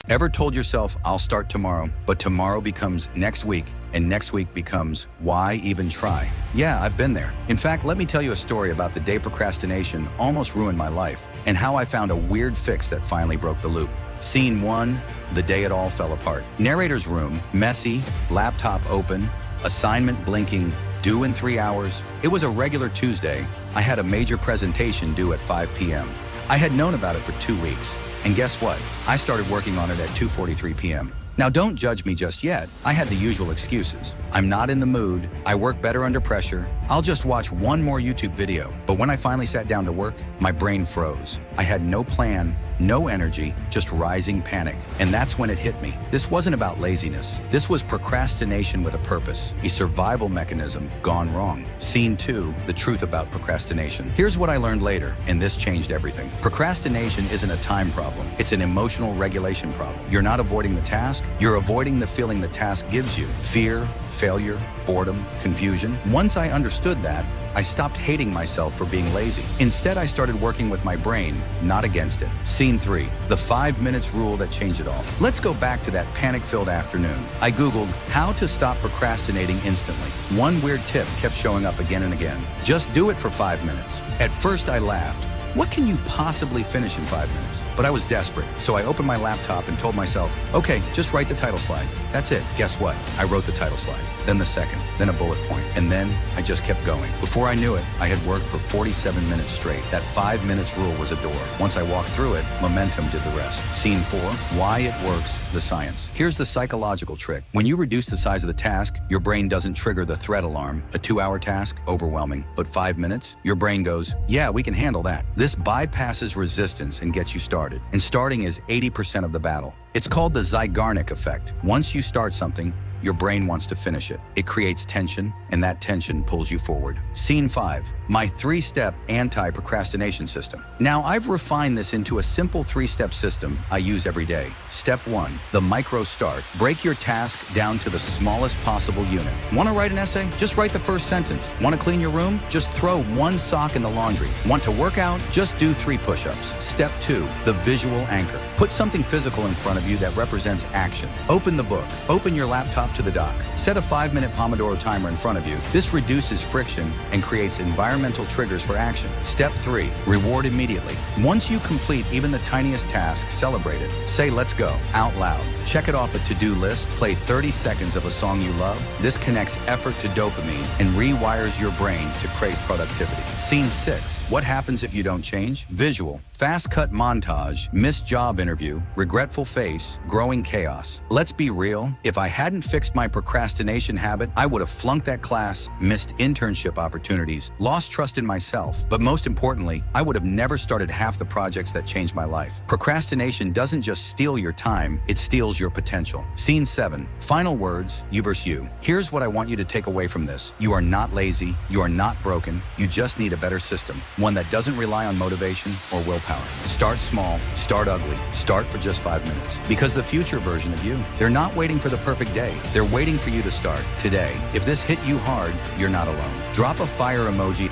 Ever told yourself, I'll start tomorrow, but tomorrow becomes next week, and next week becomes, why even try? Yeah, I've been there. In fact, let me tell you a story about the day procrastination almost ruined my life, and how I found a weird fix that finally broke the loop. Scene 1, the day it all fell apart. Narrator's room, messy, laptop open, assignment blinking, due in 3 hours. It was a regular Tuesday. I had a major presentation due at 5 p.m. I had known about it for 2 weeks. And guess what? I started working on it at 2:43 p.m. Now don't judge me just yet. I had the usual excuses. I'm not in the mood. I work better under pressure. I'll just watch one more YouTube video. But when I finally sat down to work, my brain froze. I had no plan, no energy, just rising panic. And that's when it hit me. This wasn't about laziness. This was procrastination with a purpose, a survival mechanism gone wrong. Scene 2, the truth about procrastination. Here's what I learned later, and this changed everything. Procrastination isn't a time problem. It's an emotional regulation problem. You're not avoiding the task. You're avoiding the feeling the task gives you. Fear, failure, boredom, confusion. Once I understood that, I stopped hating myself for being lazy. Instead, I started working with my brain, not against it. Scene 3, the 5 minutes rule that changed it all. Let's go back to that panic-filled afternoon. I Googled how to stop procrastinating instantly. One weird tip kept showing up again and again. Just do it for 5 minutes. At first, I laughed. What can you possibly finish in 5 minutes? But I was desperate, so I opened my laptop and told myself, okay, just write the title slide. That's it. Guess what? I wrote the title slide, then the second, then a bullet point, and then I just kept going. Before I knew it, I had worked for 47 minutes straight. That 5 minutes rule was a door. Once I walked through it, momentum did the rest. Scene 4, why it works, the science. Here's the psychological trick. When you reduce the size of the task, your brain doesn't trigger the threat alarm. A 2-hour task, overwhelming. But 5 minutes, your brain goes, yeah, we can handle that. This bypasses resistance and gets you started. And starting is 80% of the battle. It's called the Zeigarnik effect. Once you start something, your brain wants to finish it. It creates tension, and that tension pulls you forward. Scene 5, my 3-step anti-procrastination system. Now, I've refined this into a simple 3-step system I use every day. Step 1, the micro start. Break your task down to the smallest possible unit. Want to write an essay? Just write the first sentence. Want to clean your room? Just throw 1 sock in the laundry. Want to work out? Just do 3 push-ups. Step 2, the visual anchor. Put something physical in front of you that represents action. Open the book. Open your laptop to the dock. Set a 5-minute Pomodoro timer in front of you. This reduces friction and creates environmental triggers for action. Step 3, reward immediately. Once you complete even the tiniest task, celebrate it. Say, let's go, out loud. Check it off a to-do list. Play 30 seconds of a song you love. This connects effort to dopamine and rewires your brain to crave productivity. Scene 6, what happens if you don't change? Visual, fast-cut montage, missed job interview, regretful face, growing chaos. Let's be real, if I hadn't fixed my procrastination habit, I would have flunked that class, missed internship opportunities, lost trust in myself, but most importantly, I would have never started half the projects that changed my life. Procrastination doesn't just steal your time, it steals your potential. Scene 7, final words, you versus you. Here's what I want you to take away from this. You are not lazy, you are not broken, you just need a better system, one that doesn't rely on motivation or willpower. Start small, start ugly, start for just 5 minutes. Because the future version of you, they're not waiting for the perfect day. They're waiting for you to start today. If this hit you hard, you're not alone. Drop a fire emoji